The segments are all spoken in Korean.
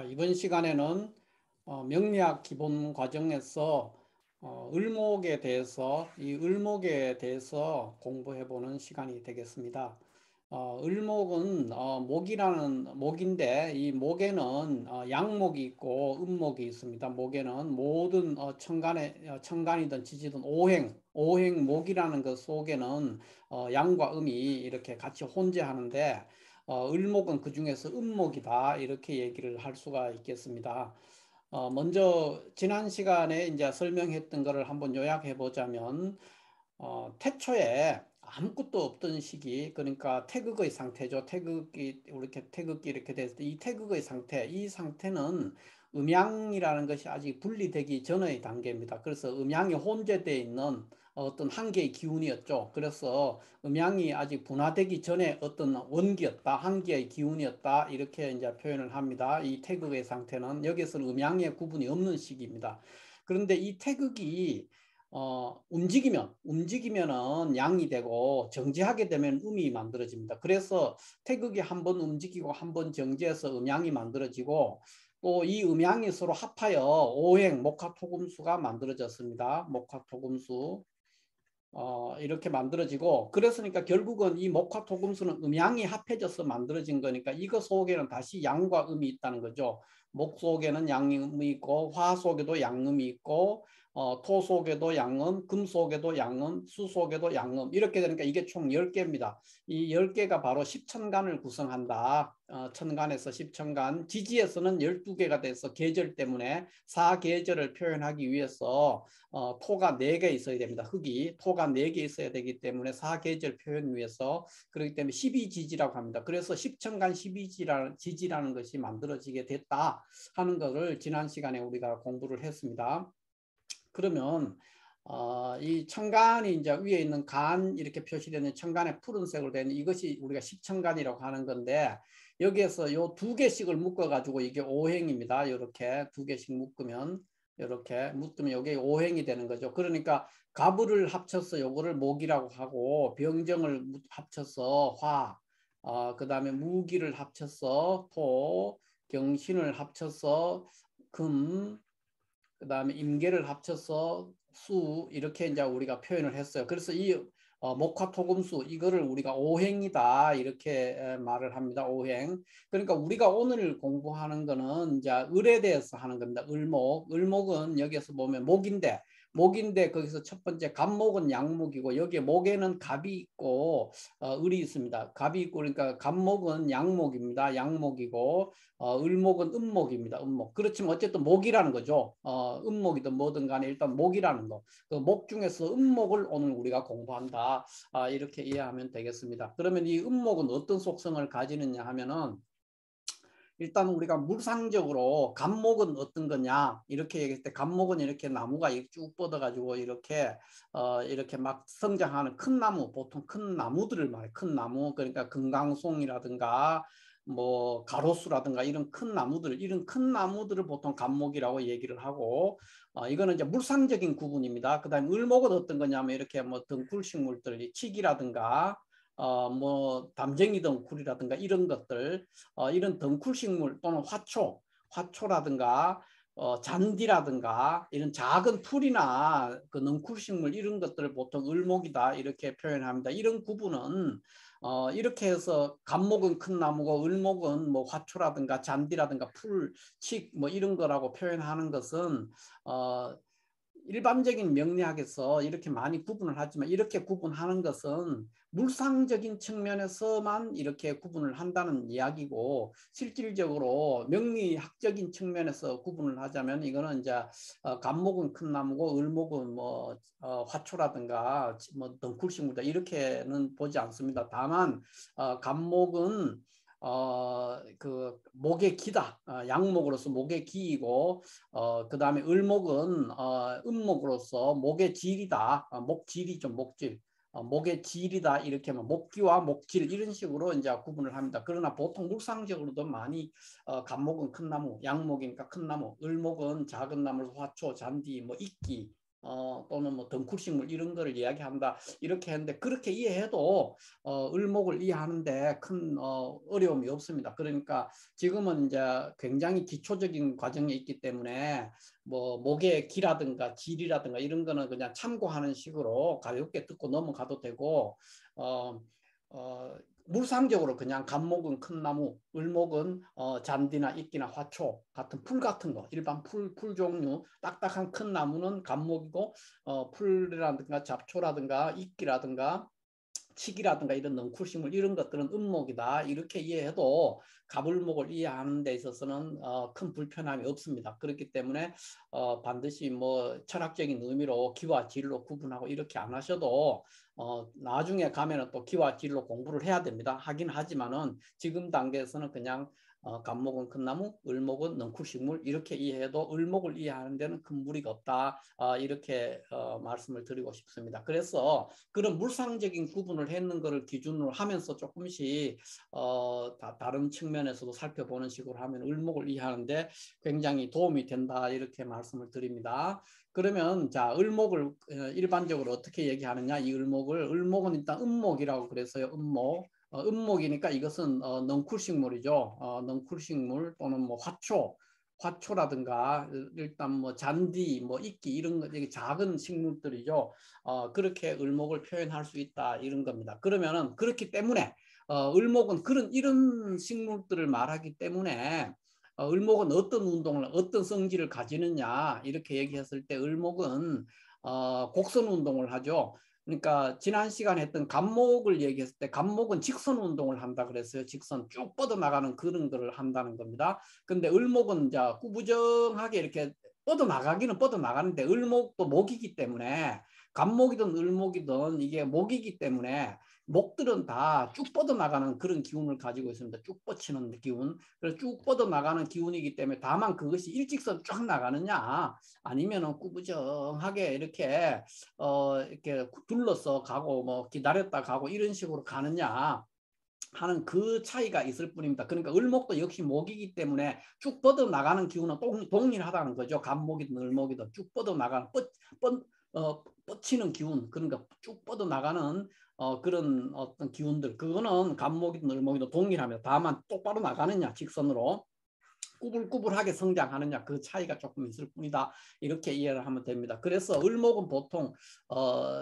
이번 시간에는 명리학 기본 과정에서 을목에 대해서 공부해 보는 시간이 되겠습니다. 을목은 목인데 이 목에는 양목이 있고 음목이 있습니다. 목에는 모든 천간이든 지지든 오행목이라는 것 속에는 양과 음이 이렇게 같이 혼재하는데 을목은 그 중에서 음목이다 이렇게 얘기를 할 수가 있겠습니다. 먼저 지난 시간에 이제 설명했던 것을 한번 요약해 보자면 태초에 아무것도 없던 시기, 그러니까 태극의 상태죠. 태극기 이렇게 됐을 때 이 태극의 상태, 이 상태는 음양이라는 것이 아직 분리되기 전의 단계입니다. 그래서 음양이 혼재되어 있는 어떤 한계의 기운이었죠. 그래서 음양이 아직 분화되기 전에 어떤 원기였다, 한계의 기운이었다, 이렇게 이제 표현을 합니다. 이 태극의 상태는 여기서는 음양의 구분이 없는 시기입니다. 그런데 이 태극이 움직이면은 양이 되고 정지하게 되면 음이 만들어집니다. 그래서 태극이 한번 움직이고 한번 정지해서 음양이 만들어지고 또 이 음양이 서로 합하여 오행 목화토금수가 만들어졌습니다. 목화토금수. 이렇게 만들어지고 그랬으니까 결국은 이 목화 토금수는 음양이 합해져서 만들어진 거니까 이거 속에는 다시 양과 음이 있다는 거죠. 목 속에는 양음이 있고 화 속에도 양음이 있고 토 속에도 양음, 금 속에도 양음, 수 속에도 양음 이렇게 되니까 이게 총 10개입니다. 이 10개가 바로 십천간을 구성한다. 천간에서 십천간, 지지에서는 12개가 돼서 계절 때문에 사계절을 표현하기 위해서 토가 4개 있어야 됩니다. 흙이 토가 4개 있어야 되기 때문에 사계절 표현 위해서 그렇기 때문에 12지지라고 합니다. 그래서 십천간 12지지라는 것이 만들어지게 됐다 하는 것을 지난 시간에 우리가 공부를 했습니다. 그러면 이 천간이 이제 위에 있는 간 이렇게 표시되는 천간에 푸른색으로 되는 이것이 우리가 십천간이라고 하는 건데 여기에서 요 2개씩을 묶어 가지고 이게 오행입니다. 이렇게 2개씩 묶으면 이렇게 묶으면 이게 오행이 되는 거죠. 그러니까 가부를 합쳐서 요거를 목이라고 하고 병정을 합쳐서 화, 그다음에 무기를 합쳐서 토, 경신을 합쳐서 금, 그 다음에 임계를 합쳐서 수 이렇게 이제 우리가 표현을 했어요. 그래서 이 목화토금수 이거를 우리가 오행이다 이렇게 말을 합니다. 오행. 그러니까 우리가 오늘 공부하는 거는 이제 을에 대해서 하는 겁니다. 을목은 여기에서 보면 목인데 거기서 첫 번째 갑목은 양목이고 여기에 목에는 갑이 있고 을이 있습니다. 갑이 있고 그러니까 갑목은 양목입니다. 양목이고 을목은 음목입니다. 음목. 그렇지만 어쨌든 목이라는 거죠. 음목이든 뭐든 간에 일단 목이라는 거. 그 목 중에서 음목을 오늘 우리가 공부한다. 이렇게 이해하면 되겠습니다. 그러면 이 음목은 어떤 속성을 가지느냐 하면은 일단 우리가 물상적으로 갑목은 어떤 거냐 이렇게 얘기할 때 갑목은 이렇게 나무가 쭉 뻗어가지고 이렇게 막 성장하는 큰 나무, 보통 큰 나무들을 말해. 큰 나무, 그러니까 금강송이라든가 뭐 가로수라든가 이런 큰 나무들을 보통 갑목이라고 얘기를 하고 이거는 이제 물상적인 구분입니다. 그다음에 을목은 어떤 거냐면 이렇게 뭐 등굴식물들, 칡이라든가 뭐 담쟁이 덩쿨이라든가 이런 것들, 이런 덩쿨식물 또는 화초라든가 잔디라든가 이런 작은 풀이나 그 넝쿨식물 이런 것들을 보통 을목이다 이렇게 표현합니다. 이런 구분은 이렇게 해서 갑목은 큰 나무고 을목은 뭐 화초라든가 잔디라든가 풀, 칡 뭐 이런 거라고 표현하는 것은 일반적인 명리학에서 이렇게 많이 구분을 하지만 이렇게 구분하는 것은 물상적인 측면에서만 이렇게 구분을 한다는 이야기고 실질적으로 명리학적인 측면에서 구분을 하자면 이거는 이제 갑목은 큰 나무고 을목은 뭐 화초라든가 뭐 덩쿨식물다 이렇게는 보지 않습니다. 다만 갑목은 그 목의 기다, 양목으로서 목의 기이고 그 다음에 을목은 음목으로서 목의 질이다. 목질이죠, 목질. 목의 질이다. 이렇게 하면 목기와 목질 이런 식으로 이제 구분을 합니다. 그러나 보통 물상적으로도 많이 갑목은 큰 나무, 양목이니까 큰 나무, 을목은 작은 나무, 화초, 잔디, 뭐 이끼 또는 뭐 덩쿨식물 이런 거를 이야기한다 이렇게 했는데 그렇게 이해해도 을목을 이해하는데 큰 어려움이 없습니다. 그러니까 지금은 이제 굉장히 기초적인 과정에 있기 때문에 뭐 목의 기라든가 질이라든가 이런 거는 그냥 참고하는 식으로 가볍게 듣고 넘어가도 되고 어, 어, 물상적으로 그냥 갑목은 큰 나무, 을목은 잔디나 이끼나 화초 같은 풀 같은 거, 일반 풀 종류, 딱딱한 큰 나무는 갑목이고 풀이라든가 잡초라든가 이끼라든가 칡이라든가 이런 넝쿨식물 이런 것들은 음목이다 이렇게 이해해도 갑을목을 이해하는 데 있어서는 큰 불편함이 없습니다. 그렇기 때문에 반드시 뭐 철학적인 의미로 기와 질로 구분하고 이렇게 안 하셔도 나중에 가면은 또 기와 질로 공부를 해야 됩니다. 하긴 하지만은 지금 단계에서는 그냥 갑목은 큰 나무, 을목은 넝쿨식물 이렇게 이해해도 을목을 이해하는 데는 큰 무리가 없다. 이렇게 말씀을 드리고 싶습니다. 그래서 그런 물상적인 구분을 했는 것을 기준으로 하면서 조금씩 다른 측면에서도 살펴보는 식으로 하면 을목을 이해하는데 굉장히 도움이 된다 이렇게 말씀을 드립니다. 그러면 자 을목을 일반적으로 어떻게 얘기하느냐 이 을목은 일단 음목이라고 그래서요 음목 음목이니까 이것은 넝쿨식물이죠. 넝쿨식물 또는 뭐 화초라든가 일단 뭐 잔디, 뭐 이끼 이런 거 되게 작은 식물들이죠. 그렇게 을목을 표현할 수 있다 이런 겁니다. 그러면은 그렇기 때문에 을목은 이런 식물들을 말하기 때문에 을목은 어떤 운동을 어떤 성질을 가지느냐 이렇게 얘기했을 때 을목은 곡선 운동을 하죠. 그러니까 지난 시간에 했던 갑목을 얘기했을 때 갑목은 직선 운동을 한다 그랬어요. 직선 쭉 뻗어나가는 그런 거를 한다는 겁니다. 근데 을목은 이제 구부정하게 이렇게 뻗어나가기는 뻗어나가는데 을목도 목이기 때문에 갑목이든 을목이든 이게 목이기 때문에 목들은 다 쭉 뻗어나가는 그런 기운을 가지고 있습니다. 쭉 뻗치는 기운. 그래서 쭉 뻗어나가는 기운이기 때문에 다만 그것이 일직선 쫙 나가느냐 아니면은 구부정하게 이렇게 둘러서 가고 뭐 기다렸다 가고 이런 식으로 가느냐 하는 그 차이가 있을 뿐입니다. 그러니까 을목도 역시 목이기 때문에 쭉 뻗어 나가는 기운은 동일하다는 거죠. 갑목이든 을목이든 쭉 뻗어 나가는 뻗치는 기운 그러니까 쭉 뻗어 나가는 그런 어떤 기운들 그거는 갑목이든 을목이든 동일하며 다만 똑바로 나가느냐 직선으로 꾸불꾸불하게 성장하느냐 그 차이가 조금 있을 뿐이다 이렇게 이해를 하면 됩니다. 그래서 을목은 보통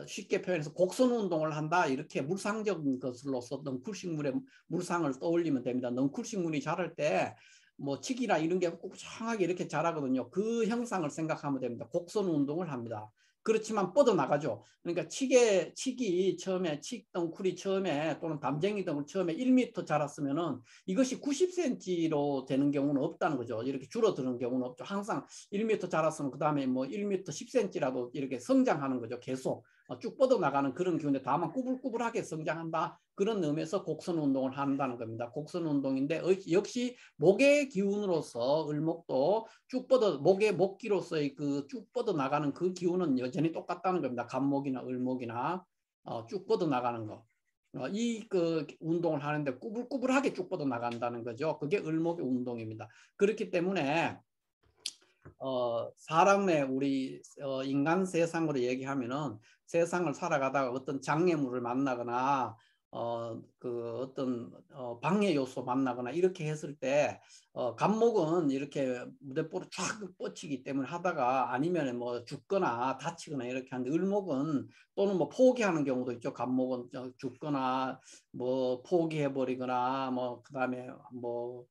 쉽게 표현해서 곡선 운동을 한다 이렇게 물상적인 것으로서 넝쿨식물의 물상을 떠올리면 됩니다. 넝쿨식물이 자랄 때 뭐 칡이나 이런 게 꾹꾹하게 이렇게 자라거든요. 그 형상을 생각하면 됩니다. 곡선 운동을 합니다. 그렇지만 뻗어나가죠. 그러니까 칡이 처음에 칡덩쿨이 처음에 또는 담쟁이 덩쿨 처음에 1m 자랐으면은 이것이 90cm로 되는 경우는 없다는 거죠. 이렇게 줄어드는 경우는 없죠. 항상 1m 자랐으면 그 다음에 뭐 1m 10cm라도 이렇게 성장하는 거죠. 계속 쭉 뻗어나가는 그런 기운인데 다만 꾸불꾸불하게 성장한다. 그런 의미에서 곡선 운동을 한다는 겁니다. 곡선 운동인데 역시 목의 기운으로서 을목도 쭉 뻗어 목의 목기로서의 그 쭉 뻗어 나가는 그 기운은 여전히 똑같다는 겁니다. 갑목이나 을목이나 쭉 뻗어 나가는 거. 그 운동을 하는데 꾸불꾸불하게 쭉 뻗어 나간다는 거죠. 그게 을목의 운동입니다. 그렇기 때문에 사람의 우리 인간 세상으로 얘기하면은 세상을 살아가다가 어떤 장애물을 만나거나 그 어떤 방해 요소 만나거나 이렇게 했을 때 갑목은 이렇게 무대뽀로 쫙 뻗치기 때문에 하다가 아니면 뭐 죽거나 다치거나 이렇게 하는데 을목은 또는 뭐 포기하는 경우도 있죠. 갑목은 죽거나 뭐 포기해버리거나 뭐 그다음에 뭐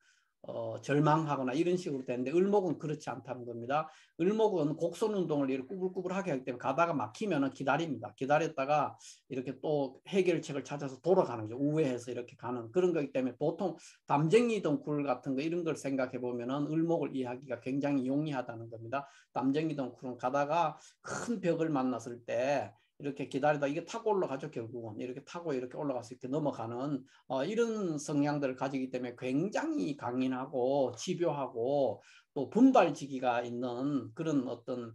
절망하거나 이런 식으로 되는데 을목은 그렇지 않다는 겁니다. 을목은 곡선 운동을 이렇게 꾸불꾸불하게 하기 때문에 가다가 막히면 기다립니다. 기다렸다가 이렇게 또 해결책을 찾아서 돌아가는 거죠. 우회해서 이렇게 가는 그런 거기 때문에 보통 담쟁이 덩쿨 같은 거 이런 걸 생각해 보면은 을목을 이해하기가 굉장히 용이하다는 겁니다. 담쟁이 덩쿨은 가다가 큰 벽을 만났을 때 이렇게 기다리다 이게 타고 올라가죠. 결국은 이렇게 타고 이렇게 올라가서 이렇게 넘어가는 이런 성향들을 가지기 때문에 굉장히 강인하고 집요하고 또 분발지기가 있는 그런 어떤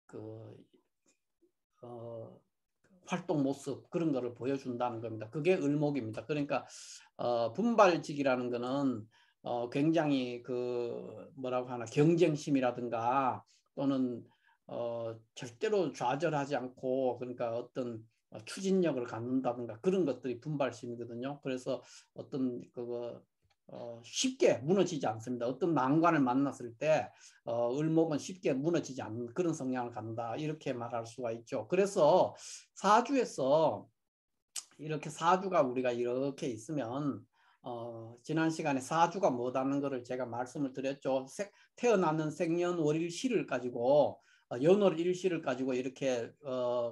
그 활동 모습 그런 거를 보여준다는 겁니다. 그게 을목입니다. 그러니까 분발직이라는 거는 굉장히 그 뭐라고 하나 경쟁심이라든가 또는 절대로 좌절하지 않고 그러니까 어떤 추진력을 갖는다든가 그런 것들이 분발심이거든요. 그래서 어떤 그거 쉽게 무너지지 않습니다. 어떤 난관을 만났을 때 을목은 쉽게 무너지지 않는 그런 성향을 갖는다. 이렇게 말할 수가 있죠. 그래서 사주에서 이렇게 사주가 우리가 이렇게 있으면 지난 시간에 사주가 뭐다는 것을 제가 말씀을 드렸죠. 태어나는 생년월일시를 가지고 연월일시를 가지고 이렇게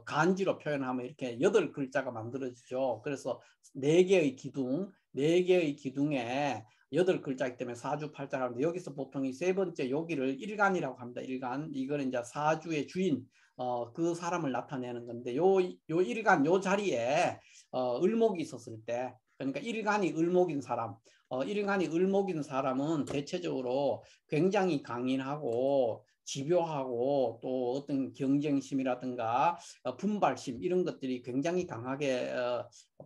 간지로 표현하면 이렇게 8글자가 만들어지죠. 그래서 4개의 기둥, 4개의 기둥에 8글자이기 때문에 사주팔자를 하는데 여기서 보통 이 3번째 여기를 일간이라고 합니다. 일간. 이거는 이제 사주의 주인 그 사람을 나타내는 건데 요 일간 요 자리에 을목이 있었을 때 그러니까 일간이 을목인 사람 일간이 을목인 사람은 대체적으로 굉장히 강인하고 집요하고 또 어떤 경쟁심이라든가 분발심 이런 것들이 굉장히 강하게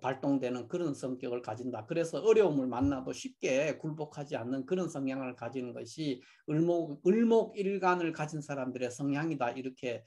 발동되는 그런 성격을 가진다. 그래서 어려움을 만나도 쉽게 굴복하지 않는 그런 성향을 가지는 것이 을목 일간을 가진 사람들의 성향이다. 이렇게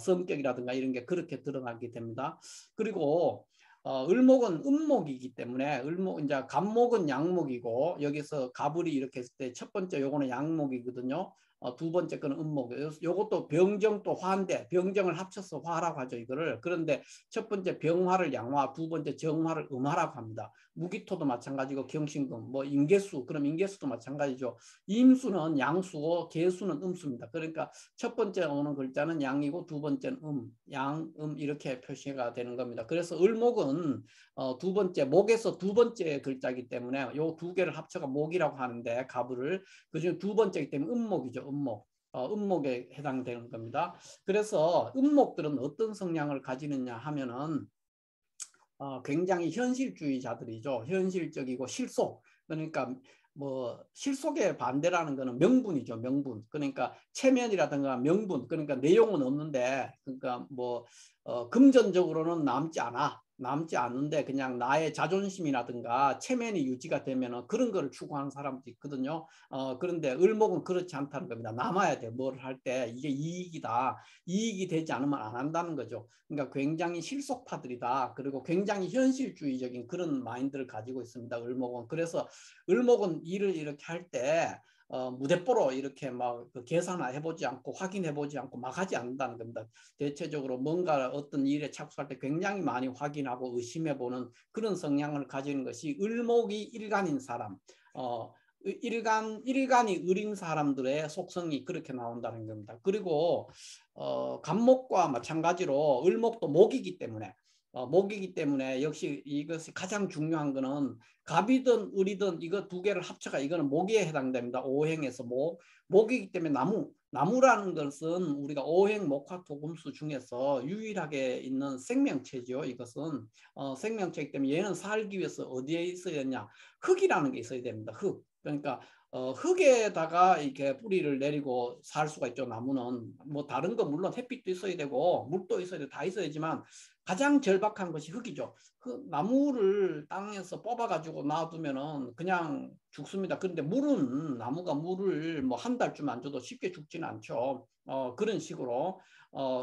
성격이라든가 이런 게 그렇게 드러나게 됩니다. 그리고 을목은 음목이기 때문에 을목 이제 갑목은 양목이고 여기서 갑을이 이렇게 했을 때 첫 번째 요거는 양목이거든요. 두 번째 거는 음목. 요것도 병정 또 화인데 병정을 합쳐서 화라고 하죠 이거를. 그런데 첫 번째 병화를 양화, 두 번째 정화를 음화라고 합니다. 무기토도 마찬가지고 경신금, 뭐 임계수, 그럼 임계수도 마찬가지죠. 임수는 양수고 계수는 음수입니다. 그러니까 첫 번째 오는 글자는 양이고 두 번째는 양, 이렇게 표시가 되는 겁니다. 그래서 을목은 두 번째, 목에서 두 번째 글자이기 때문에 요 두 개를 합쳐가 목이라고 하는데 가부를 그중에 두 번째이기 때문에 음목이죠. 음목. 음목에 해당되는 겁니다. 그래서 음목들은 어떤 성향을 가지느냐 하면은 굉장히 현실주의자들이죠. 현실적이고 실속. 그러니까 뭐 실속의 반대라는 거는 명분이죠. 명분. 그러니까 체면이라든가 명분. 그러니까 내용은 없는데 그러니까 뭐 금전적으로는 남지 않는데 그냥 나의 자존심이라든가 체면이 유지가 되면 그런 거를 추구하는 사람도 있거든요. 그런데 을목은 그렇지 않다는 겁니다. 남아야 돼. 뭘 할 때 이게 이익이다. 이익이 되지 않으면 안 한다는 거죠. 그러니까 굉장히 실속파들이다. 그리고 굉장히 현실주의적인 그런 마인드를 가지고 있습니다. 을목은. 그래서 을목은 일을 이렇게 할 때 무대뽀로 이렇게 막 계산을 해보지 않고 확인해보지 않고 막 하지 않는다는 겁니다. 대체적으로 뭔가 어떤 일에 착수할 때 굉장히 많이 확인하고 의심해보는 그런 성향을 가지는 것이 을목이 일간인 사람. 일간이 을인 사람들의 속성이 그렇게 나온다는 겁니다. 그리고 갑목과 마찬가지로 을목도 목이기 때문에 역시 이것이 가장 중요한 거는 갑이든 을이든 이거 두 개를 합쳐가 이거는 목에 해당됩니다. 오행에서 목이기 때문에 나무라는 것은 우리가 오행 목화토금수 중에서 유일하게 있는 생명체죠. 이것은 생명체이기 때문에 얘는 살기 위해서 어디에 있어야 하냐 흙이라는 게 있어야 됩니다. 흙. 그러니까 흙에다가 이렇게 뿌리를 내리고 살 수가 있죠. 나무는 뭐 다른 거 물론 햇빛도 있어야 되고 물도 있어야 돼. 다 있어야지만 가장 절박한 것이 흙이죠. 그 나무를 땅에서 뽑아가지고 놔두면은 그냥 죽습니다. 그런데 나무가 물을 뭐 한 달쯤 안 줘도 쉽게 죽지는 않죠. 그런 식으로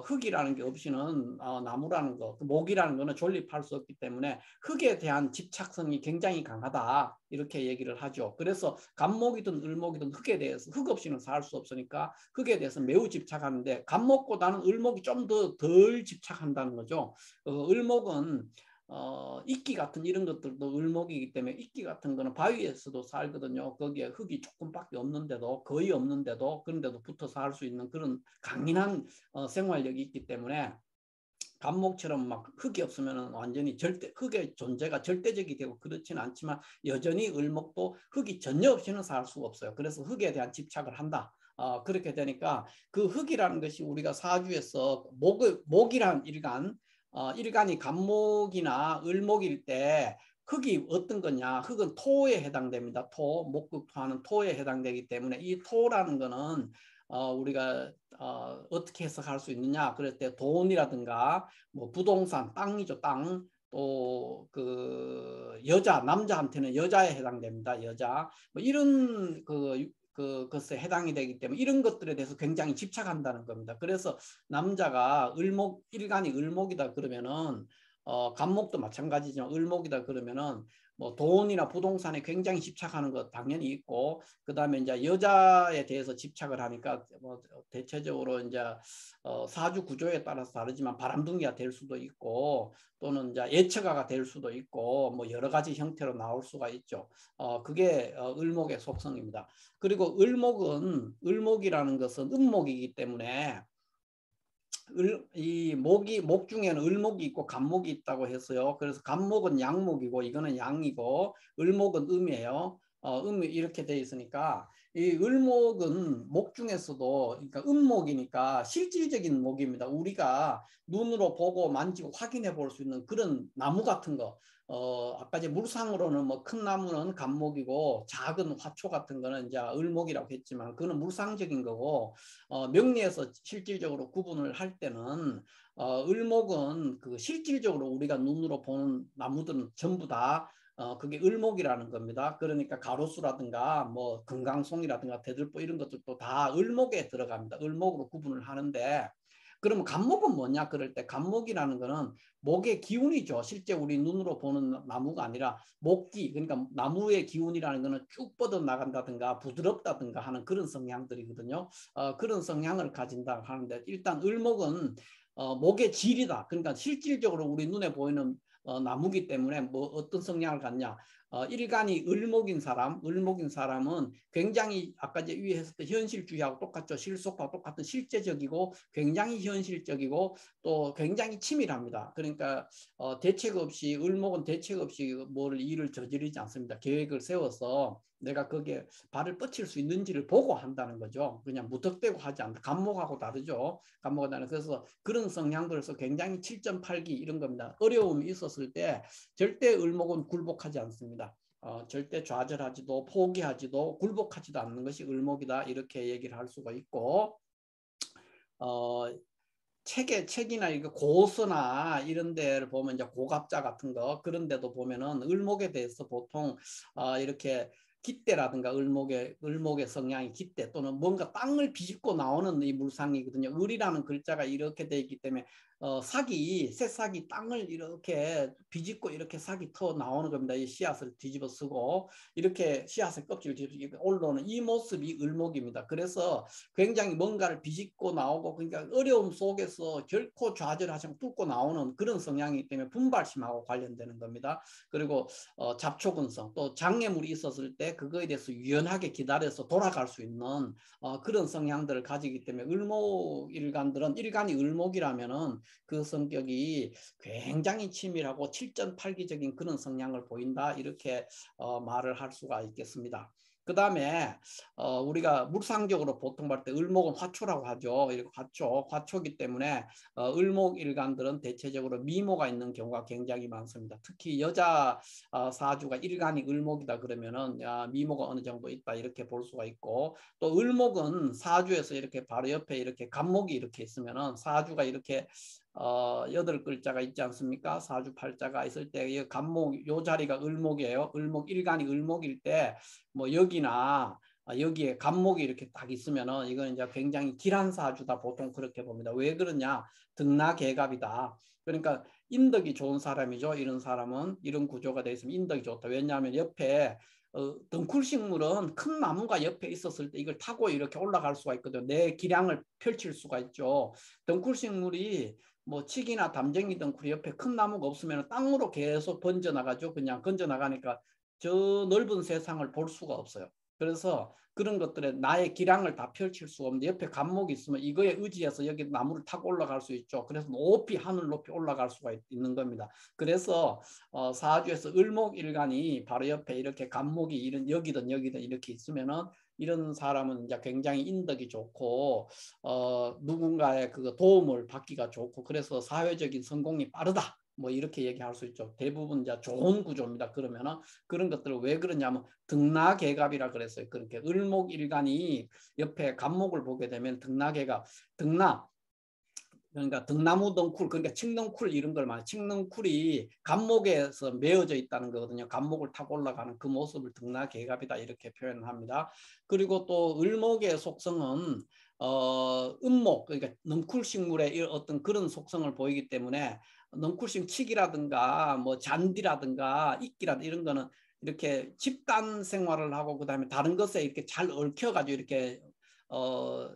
흙이라는 게 없이는 나무라는 거, 목이라는 거는 존립할 수 없기 때문에 흙에 대한 집착성이 굉장히 강하다. 이렇게 얘기를 하죠. 그래서 갑목이든 을목이든 흙에 대해서 흙 없이는 살 수 없으니까 흙에 대해서 매우 집착하는데 갑목보다는 을목이 좀 더 덜 집착한다는 거죠. 을목은 이끼 같은 이런 것들도 을목이기 때문에 이끼 같은 거는 바위에서도 살거든요. 거기에 흙이 조금밖에 없는데도 거의 없는데도 그런데도 붙어서 할 수 있는 그런 강인한 생활력이 있기 때문에 갑목처럼 막 흙이 없으면 완전히 흙의 존재가 절대적이 되고 그렇지는 않지만 여전히 을목도 흙이 전혀 없이는 살 수가 없어요. 그래서 흙에 대한 집착을 한다. 그렇게 되니까 그 흙이라는 것이 우리가 사주에서 목이란 일간이 갑목이나 을목일 때 흙이 어떤 거냐? 흙은 토에 해당됩니다. 목극토하는 토에 해당되기 때문에 이 토라는 거는 우리가 어떻게 해석할 수 있느냐? 그럴 때 돈이라든가 뭐 부동산, 땅이죠, 땅. 또 그 남자한테는 여자에 해당됩니다. 여자. 뭐 이런 그 것에 해당이 되기 때문에 이런 것들에 대해서 굉장히 집착한다는 겁니다. 그래서 남자가 일간이 을목이다 그러면은 간목도 마찬가지지만 을목이다 그러면은 뭐 돈이나 부동산에 굉장히 집착하는 것 당연히 있고, 그다음에 이제 여자에 대해서 집착을 하니까 뭐 대체적으로 이제 사주 구조에 따라서 다르지만 바람둥이가 될 수도 있고 또는 이제 예처가가 될 수도 있고 뭐 여러 가지 형태로 나올 수가 있죠. 그게 을목의 속성입니다. 그리고 을목이라는 것은 음목이기 때문에 목 중에는 을목이 있고 간목이 있다고 했어요. 그래서 간목은 양목이고 이거는 양이고 을목은 음이에요. 음이 이렇게 돼 있으니까 이 을목은 목 중에서도 그러니까 음목이니까 실질적인 목입니다. 우리가 눈으로 보고 만지고 확인해 볼 수 있는 그런 나무 같은 거. 아까 이제 물상으로는 뭐 큰 나무는 간목이고 작은 화초 같은 거는 이제 을목이라고 했지만 그거는 물상적인 거고, 명리에서 실질적으로 구분을 할 때는 을목은 그 실질적으로 우리가 눈으로 보는 나무들은 전부 다 그게 을목이라는 겁니다. 그러니까 가로수라든가 뭐 금강송이라든가 대들보 이런 것들도 다 을목에 들어갑니다. 을목으로 구분을 하는데, 그러면 간목은 뭐냐 그럴 때 간목이라는 거는 목의 기운이죠. 실제 우리 눈으로 보는 나무가 아니라 목기, 그러니까 나무의 기운이라는 거는 쭉 뻗어 나간다든가 부드럽다든가 하는 그런 성향들이거든요. 그런 성향을 가진다 하는데, 일단 을목은 목의 질이다. 그러니까 실질적으로 우리 눈에 보이는 나무기 때문에 뭐 어떤 성향을 갖냐. 일간이 을목인 사람은 굉장히 아까 이제 위에 했을 때 현실주의하고 똑같죠. 실속과 똑같은 실제적이고 굉장히 현실적이고 또 굉장히 치밀합니다. 그러니까 대책 없이, 을목은 대책 없이 뭘 일을 저지르지 않습니다. 계획을 세워서 내가 거기에 발을 뻗칠 수 있는지를 보고 한다는 거죠. 그냥 무턱대고 하지 않는다. 간목하고 다르죠. 간목하고 다르죠. 그래서 그런 성향들에서 굉장히 7.8기 이런 겁니다. 어려움이 있었을 때 절대 을목은 굴복하지 않습니다. 절대 좌절하지도 포기하지도 굴복하지도 않는 것이 을목이다, 이렇게 얘기를 할 수가 있고, 어, 책이나 이거 고서나 이런 데를 보면 이제 고갑자 같은 거 그런 데도 보면은 을목에 대해서 보통 이렇게 깃대라든가 을목의 성향이 깃대 또는 뭔가 땅을 비집고 나오는 이 물상이거든요. 을이라는 글자가 이렇게 돼 있기 때문에 새싹이 땅을 이렇게 비집고 이렇게 싹이 터 나오는 겁니다. 이 씨앗을 뒤집어 쓰고 이렇게 씨앗의 껍질을 뒤집어 올라오는 이 모습이 을목입니다. 그래서 굉장히 뭔가를 비집고 나오고, 그러니까 어려움 속에서 결코 좌절하지 않고 뚫고 나오는 그런 성향이기 때문에 분발심하고 관련되는 겁니다. 그리고 잡초근성, 또 장애물이 있었을 때 그거에 대해서 유연하게 기다려서 돌아갈 수 있는 그런 성향들을 가지기 때문에 을목일간들은, 일간이 을목이라면은 그 성격이 굉장히 치밀하고 7.8기적인 그런 성향을 보인다, 이렇게 말을 할 수가 있겠습니다. 그 다음에 우리가 물상적으로 보통 볼 때 을목은 화초라고 하죠. 이렇게 화초기 때문에 을목일간들은 대체적으로 미모가 있는 경우가 굉장히 많습니다. 특히 여자 사주가 일간이 을목이다 그러면은 미모가 어느 정도 있다, 이렇게 볼 수가 있고, 또 을목은 사주에서 이렇게 바로 옆에 이렇게 간목이 이렇게 있으면은 사주가 이렇게 8글자가 있지 않습니까? 사주 팔자가 있을 때 이 간목, 요 자리가 을목이에요. 일간이 을목일 때 뭐 여기나 여기에 간목이 이렇게 딱 있으면은 이건 이제 굉장히 길한 사주다, 보통 그렇게 봅니다. 왜 그러냐? 등나개갑이다. 그러니까 인덕이 좋은 사람이죠. 이런 사람은 이런 구조가 돼 있으면 인덕이 좋다. 왜냐하면 옆에 덩쿨식물은 큰 나무가 옆에 있었을 때 이걸 타고 이렇게 올라갈 수가 있거든요. 내 기량을 펼칠 수가 있죠. 덩쿨식물이 뭐 칡이나 담쟁이 덩쿨이 옆에 큰 나무가 없으면 땅으로 계속 번져나가죠. 그냥 건져나가니까 저 넓은 세상을 볼 수가 없어요. 그래서 그런 것들에 나의 기량을 다 펼칠 수 없는데 옆에 간목이 있으면 이거에 의지해서 여기 나무를 타고 올라갈 수 있죠. 그래서 높이, 하늘 높이 올라갈 수가 있는 겁니다. 그래서 사주에서 을목일간이 바로 옆에 이렇게 간목이 이런 여기든 이렇게 있으면은 이런 사람은 이제 굉장히 인덕이 좋고 누군가의 그 도움을 받기가 좋고, 그래서 사회적인 성공이 빠르다, 뭐 이렇게 얘기할 수 있죠. 대부분 이제 좋은 구조입니다. 그러면은 그런 것들을 왜 그러냐면 등나개갑이라 그랬어요. 그렇게 을목일간이 옆에 간목을 보게 되면 등나개갑, 등나 그러니까 등나무 덩쿨, 그러니까 칡넝쿨 이런 걸 말해요. 칡넝쿨이 감목에서 메어져 있다는 거거든요. 감목을 타고 올라가는 그 모습을 등나개갑이다 이렇게 표현합니다. 그리고 또 을목의 속성은 음목, 그러니까 넝쿨식물의 어떤 그런 속성을 보이기 때문에 넝쿨식 칡이라든가 뭐 잔디라든가 이끼라든가 이런 거는 이렇게 집단 생활을 하고 그다음에 다른 것에 이렇게 잘 얽혀가지고 이렇게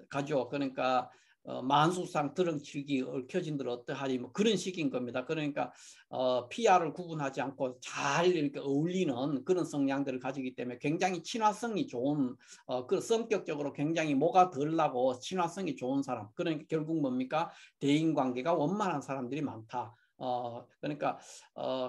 가죠. 그러니까 만수상 드렁치기 얽혀진들 어떠하니 뭐 그런 식인 겁니다. 그러니까 피아를 구분하지 않고 잘 이렇게 어울리는 그런 성향들을 가지기 때문에 굉장히 친화성이 좋은 그 성격적으로 굉장히 뭐가 덜 나고 친화성이 좋은 사람. 그러니까 결국 뭡니까? 대인관계가 원만한 사람들이 많다. 그러니까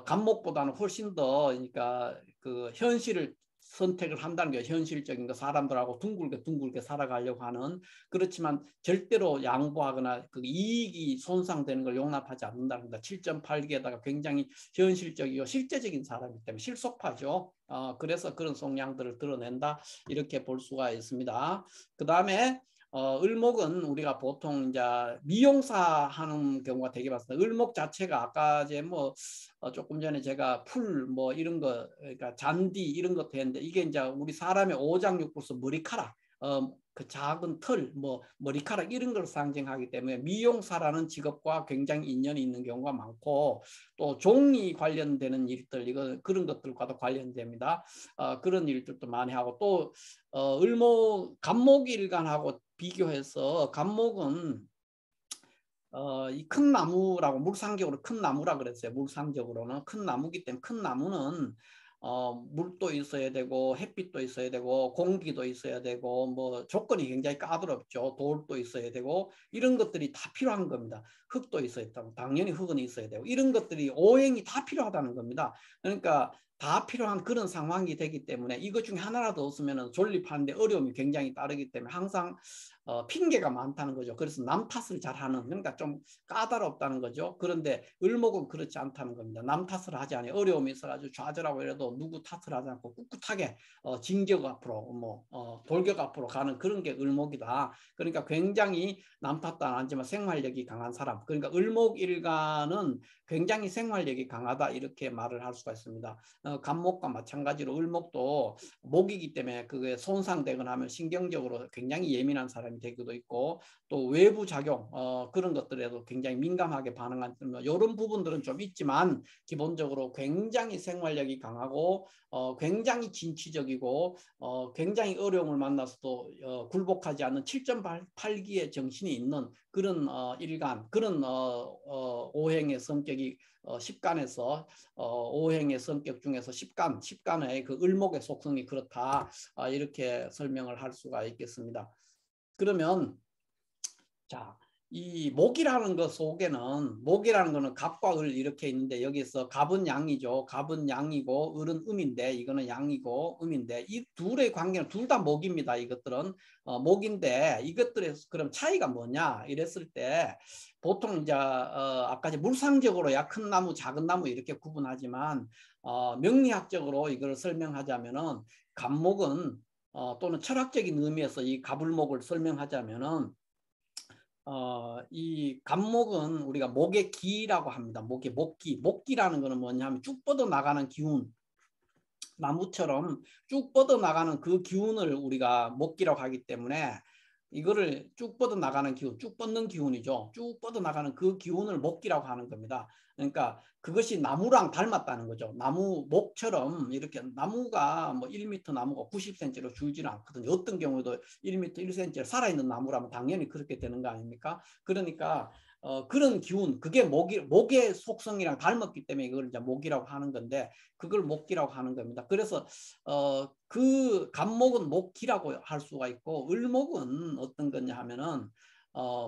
감목보다는 훨씬 더 그러니까 그 현실을 선택을 한다는 게 현실적인 거 사람들하고 둥글게 살아가려고 하는 그렇지만 절대로 양보하거나 그 이익이 손상되는 걸 용납하지 않는다는 겁니다. 7.8기에다가 굉장히 현실적이고 실제적인 사람이기 때문에 실속파죠. 그래서 그런 성향들을 드러낸다 이렇게 볼 수가 있습니다. 그 다음에 을목은 우리가 보통 이제 미용사 하는 경우가 되게 많습니다. 을목 자체가 아까 이제 뭐 조금 전에 제가 풀 뭐 이런 거 그러니까 잔디 이런 것도 했는데 이게 이제 우리 사람의 오장육부에서 머리카락 그 작은 털, 뭐 머리카락 이런 걸 상징하기 때문에 미용사라는 직업과 굉장히 인연이 있는 경우가 많고 또 종이 관련되는 일들 이거 그런 것들과도 관련됩니다. 그런 일들도 많이 하고 또 을목 간목일간하고 비교해서 간목은 이 큰 나무라고 물상적으로 큰 나무라 그랬어요. 물상적으로는 큰 나무기 때문에 큰 나무는 물도 있어야 되고 햇빛도 있어야 되고 공기도 있어야 되고 뭐 조건이 굉장히 까다롭죠. 돌도 있어야 되고 이런 것들이 다 필요한 겁니다. 흙도 있어야 되고 당연히 흙은 있어야 되고 이런 것들이 오행이 다 필요하다는 겁니다. 그러니까 다 필요한 그런 상황이 되기 때문에 이것 중에 하나라도 없으면 존립하는데 어려움이 굉장히 따르기 때문에 항상 핑계가 많다는 거죠. 그래서 남 탓을 잘하는 그러니까 좀 까다롭다는 거죠. 그런데 을목은 그렇지 않다는 겁니다. 남 탓을 하지 않아요. 어려움이 있어가지고 좌절하고 이래도 누구 탓을 하지 않고 꿋꿋하게 진격 앞으로 뭐 돌격 앞으로 가는 그런 게 을목이다. 그러니까 굉장히 남 탓도 안 하지만 생활력이 강한 사람. 그러니까 을목일간은 굉장히 생활력이 강하다 이렇게 말을 할 수가 있습니다. 간목과 마찬가지로 을목도 목이기 때문에 그게 손상되거나 하면 신경적으로 굉장히 예민한 사람이 되기도 있고 또 외부 작용 그런 것들에도 굉장히 민감하게 반응하는 이런 부분들은 좀 있지만 기본적으로 굉장히 생활력이 강하고 굉장히 진취적이고 굉장히 어려움을 만나서도 굴복하지 않는 7.8기의 정신이 있는 그런 일간 그런 오행의 성격이 10간에서 오행의 성격 중에서 10간의 그 을목의 속성이 그렇다 이렇게 설명을 할 수가 있겠습니다. 그러면 자, 이 목이라는 것 속에는 목이라는 거는 갑과 을 이렇게 있는데 여기서 갑은 양이죠. 갑은 양이고 을은 음인데 이거는 양이고 음인데 이 둘의 관계는 둘 다 목입니다. 이것들은 목인데 이것들의 그럼 차이가 뭐냐 이랬을 때 보통 이제 아까 물상적으로 큰 나무 작은 나무 이렇게 구분하지만 명리학적으로 이걸 설명하자면은 갑목은 또는 철학적인 의미에서 이 갑을목을 설명하자면은 이 갑목은 우리가 목의 기라고 합니다. 목의 목기. 목기라는 것은 뭐냐면 쭉 뻗어 나가는 기운. 나무처럼 쭉 뻗어 나가는 그 기운을 우리가 목기라고 하기 때문에 이거를 쭉 뻗어 나가는 기운, 쭉 뻗는 기운이죠. 쭉 뻗어 나가는 그 기운을 목기라고 하는 겁니다. 그러니까 그것이 나무랑 닮았다는 거죠. 나무 목처럼 이렇게 나무가 뭐 1m 나무가 90cm로 줄지는 않거든요. 어떤 경우도 1m 1cm 살아있는 나무라면 당연히 그렇게 되는 거 아닙니까? 그러니까 그런 기운, 그게 목의 속성이랑 닮았기 때문에 이걸 이제 목이라고 하는 건데 그걸 목기라고 하는 겁니다. 그래서 그 갑목은 목기라고 할 수가 있고 을목은 어떤 거냐 하면은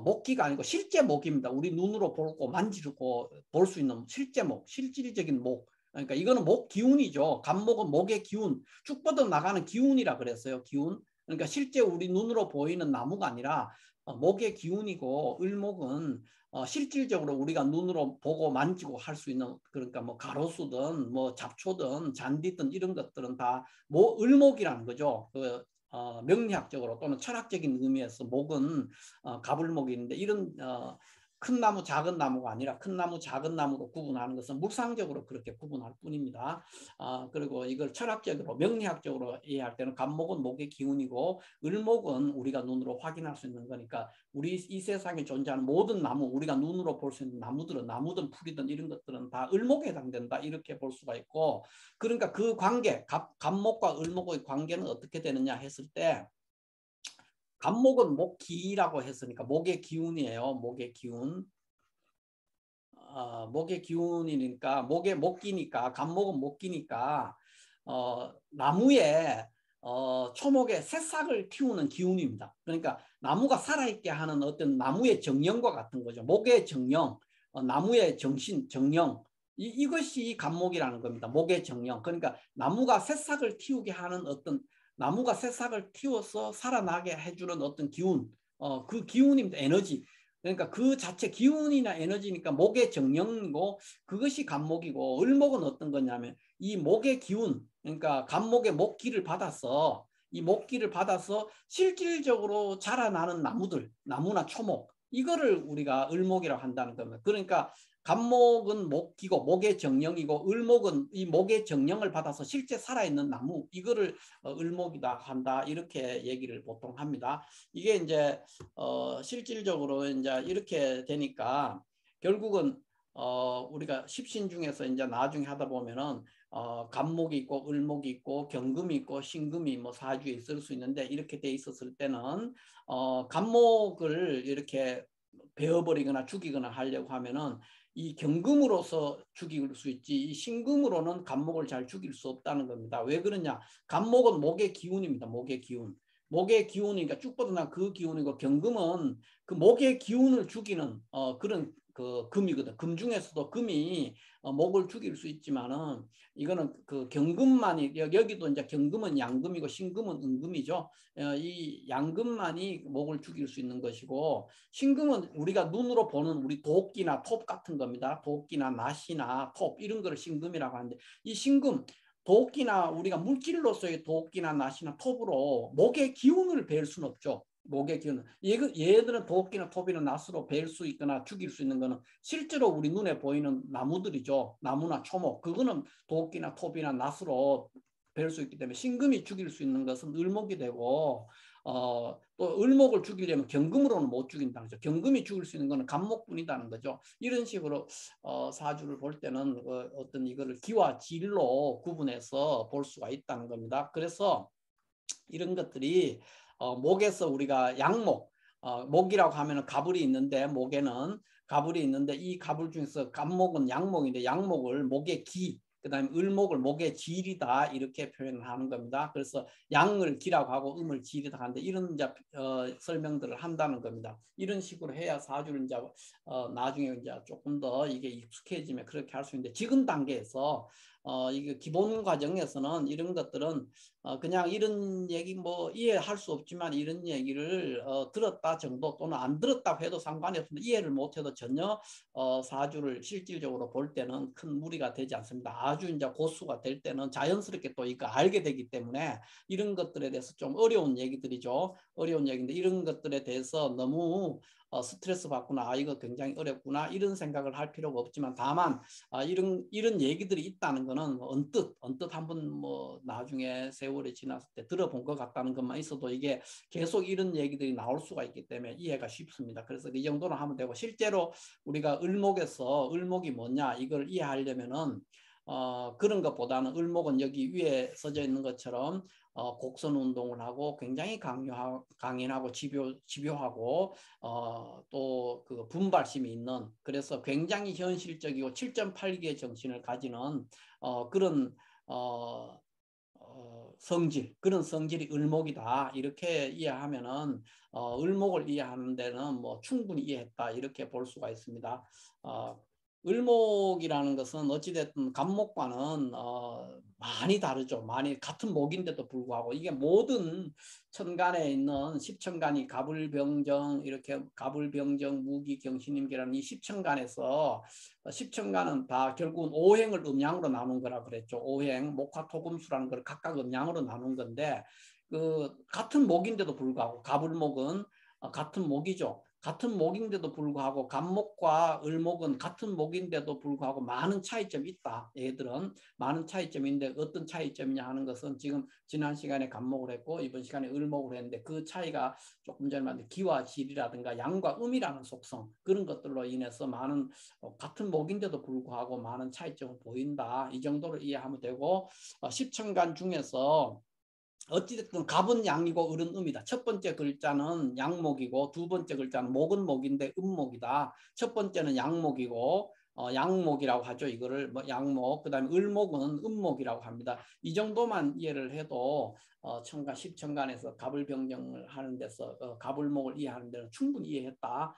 목기가 아니고 실제 목입니다. 우리 눈으로 보고 만지고 볼 수 있는 실제 목, 실질적인 목. 그러니까 이거는 목 기운이죠. 갑목은 목의 기운, 쭉 뻗어 나가는 기운이라 그랬어요. 기운. 그러니까 실제 우리 눈으로 보이는 나무가 아니라 목의 기운이고 을목은 실질적으로 우리가 눈으로 보고 만지고 할 수 있는 그러니까 뭐 가로수든 뭐 잡초든 잔디든 이런 것들은 다 을목이라는 거죠. 그 명리학적으로 또는 철학적인 의미에서 목은 갑을목인데 이런 큰 나무 작은 나무가 아니라 큰 나무 작은 나무로 구분하는 것은 물상적으로 그렇게 구분할 뿐입니다. 그리고 이걸 철학적으로 명리학적으로 이해할 때는 갑목은 목의 기운이고 을목은 우리가 눈으로 확인할 수 있는 거니까 우리 이 세상에 존재하는 모든 나무, 우리가 눈으로 볼 수 있는 나무들은, 나무든 풀이든 이런 것들은 다 을목에 해당된다 이렇게 볼 수가 있고, 그러니까 그 관계, 갑목과 을목의 관계는 어떻게 되느냐 했을 때, 갑목은 목기라고 했으니까 목의 기운이에요. 목의 기운. 목의 기운이니까 목의 목기니까, 갑목은 목기니까 나무에 초목에 새싹을 틔우는 기운입니다. 그러니까 나무가 살아있게 하는 어떤 나무의 정령과 같은 거죠. 목의 정령, 나무의 정신, 정령, 이것이 갑목이라는 겁니다. 목의 정령. 그러니까 나무가 새싹을 틔우게 하는 어떤, 나무가 새싹을 틔워서 살아나게 해주는 어떤 기운, 그 기운입니다. 에너지. 그러니까 그 자체 기운이나 에너지니까 목의 정령이고, 그것이 갑목이고, 을목은 어떤 거냐면 이 목의 기운, 그러니까 갑목의 목기를 받아서, 이 목기를 받아서 실질적으로 자라나는 나무들, 나무나 초목, 이거를 우리가 을목이라고 한다는 겁니다. 그러니까 갑목은 목기고 목의 정령이고, 을목은 이 목의 정령을 받아서 실제 살아있는 나무, 이거를 을목이다 한다 이렇게 얘기를 보통 합니다. 이게 이제 실질적으로 이제 이렇게 되니까 결국은 우리가 십신 중에서 이제 나중에 하다 보면은 갑목이 있고 을목이 있고 경금이 있고 신금이 뭐 사주에 있을 수 있는데, 이렇게 돼 있었을 때는 갑목을 이렇게 베어버리거나 죽이거나 하려고 하면은 이 경금으로서 죽일 수 있지, 이 신금으로는 갑목을 잘 죽일 수 없다는 겁니다. 왜 그러냐? 갑목은 목의 기운입니다. 목의 기운. 목의 기운이니까 쭉 뻗어난 그 기운이고, 경금은 그 목의 기운을 죽이는 그런 그 금이거든. 금 중에서도 금이 목을 죽일 수 있지만은, 이거는 그 경금만이, 여기도 이제 경금은 양금이고 신금은 은금이죠. 이 양금만이 목을 죽일 수 있는 것이고, 신금은 우리가 눈으로 보는 우리 도끼나 톱 같은 겁니다. 도끼나 낫이나 톱 이런 거를 신금이라고 하는데, 이 신금, 도끼나 우리가 물질로서의 도끼나 낫이나 톱으로 목의 기운을 벨 수는 없죠. 목의 기운은 얘들은 도끼나 톱이나 낫으로 벨 수 있거나 죽일 수 있는 거는 실제로 우리 눈에 보이는 나무들이죠. 나무나 초목, 그거는 도끼나 톱이나 낫으로 벨 수 있기 때문에 신금이 죽일 수 있는 것은 을목이 되고, 또 을목을 죽이려면 경금으로는 못 죽인다는 거죠. 경금이 죽일 수 있는 것은 갑목뿐이다는 거죠. 이런 식으로 사주를 볼 때는 어떤 이거를 기와 질로 구분해서 볼 수가 있다는 겁니다. 그래서 이런 것들이 목에서 우리가 양목, 목이라고 하면 갑을이 있는데, 목에는 갑을이 있는데, 이 갑을 중에서 갑목은 양목인데, 양목을 목의 기, 그다음에 을목을 목의 질이다 이렇게 표현하는 겁니다. 그래서 양을 기라고 하고 음을 질이다 하는데, 이런 이제 설명들을 한다는 겁니다. 이런 식으로 해야 사주를 이제 나중에 이제 조금 더 이게 익숙해지면 그렇게 할 수 있는데, 지금 단계에서 이게 기본 과정에서는 이런 것들은 그냥 이런 얘기 뭐 이해할 수 없지만, 이런 얘기를 들었다 정도 또는 안 들었다고 해도 상관이 없습니다. 이해를 못해도 전혀 사주를 실질적으로 볼 때는 큰 무리가 되지 않습니다. 아주 이제 고수가 될 때는 자연스럽게 또 이거 알게 되기 때문에, 이런 것들에 대해서 좀 어려운 얘기들이죠. 어려운 얘기인데, 이런 것들에 대해서 너무 스트레스 받거나 이거 굉장히 어렵구나 이런 생각을 할 필요가 없지만, 다만 이런 얘기들이 있다는 거는 언뜻 한번 뭐 나중에 세월이 지났을 때 들어본 것 같다는 것만 있어도, 이게 계속 이런 얘기들이 나올 수가 있기 때문에 이해가 쉽습니다. 그래서 이 정도는 하면 되고, 실제로 우리가 을목에서 을목이 뭐냐 이걸 이해하려면은 그런 것보다는, 을목은 여기 위에 써져 있는 것처럼 곡선 운동을 하고 굉장히 강인하고 집요하고 또 그 분발심이 있는, 그래서 굉장히 현실적이고 7.8기의 정신을 가지는 그런 성질, 그런 성질이 을목이다 이렇게 이해하면은 을목을 이해하는 데는 뭐 충분히 이해했다 이렇게 볼 수가 있습니다. 을목이라는 것은 어찌됐든 갑목과는 많이 다르죠. 많이 같은 목인데도 불구하고, 이게 모든 천간에 있는 십천간이 갑을병정, 이렇게 갑을병정 무기경신임계라는 이 십천간에서, 십천간은 다 결국은 오행을 음양으로 나눈 거라 그랬죠. 오행, 목화토금수라는 걸 각각 음양으로 나눈 건데, 그 같은 목인데도 불구하고 갑을목은 같은 목이죠. 같은 목인데도 불구하고 갑목과 을목은 같은 목인데도 불구하고 많은 차이점이 있다. 얘들은 많은 차이점인데 어떤 차이점이냐 하는 것은 지금 지난 시간에 갑목을 했고 이번 시간에 을목을 했는데 그 차이가 조금 전에 말한 기와 질이라든가 양과 음이라는 속성 그런 것들로 인해서 많은 같은 목인데도 불구하고 많은 차이점을 보인다. 이 정도로 이해하면 되고 10천간 중에서 어찌됐든 갑은 양이고 을은 음이다. 첫 번째 글자는 양목이고 두 번째 글자는 목은 목인데 음목이다. 첫 번째는 양목이고 양목이라고 하죠. 이거를 뭐 양목, 그다음에 을목은 음목이라고 합니다. 이 정도만 이해를 해도 천간, 십천간에서 갑을 병정을 하는 데서 갑을목을 이해하는 데는 충분히 이해했다.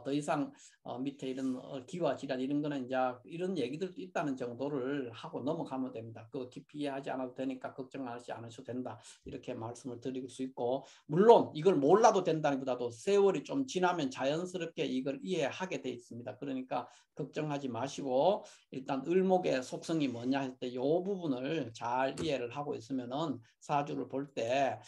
더 이상 밑에 이런 기와 질환 이런 거는 이제 이런 얘기들도 있다는 정도를 하고 넘어가면 됩니다. 그 깊이 이해하지 않아도 되니까 걱정하지 않으셔도 된다. 이렇게 말씀을 드릴 수 있고, 물론 이걸 몰라도 된다기보다도 세월이 좀 지나면 자연스럽게 이걸 이해하게 돼 있습니다. 그러니까 걱정하지 마시고 일단 을목의 속성이 뭐냐 할 때 이 부분을 잘 이해를 하고 있으면은 사주를 볼 때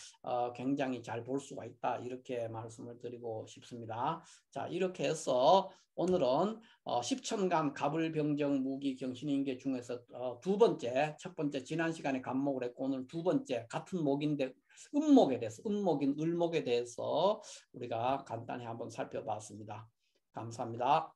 굉장히 잘 볼 수가 있다. 이렇게 말씀을 드리고 싶습니다. 자, 이렇게 해서 오늘은 십천간 갑을병정 무기경신인계 중에서 두 번째, 첫 번째 지난 시간에 갑목을 했고 오늘 두 번째 같은 목인데 음목에 대해서 음목인 을목에 대해서 우리가 간단히 한번 살펴봤습니다. 감사합니다.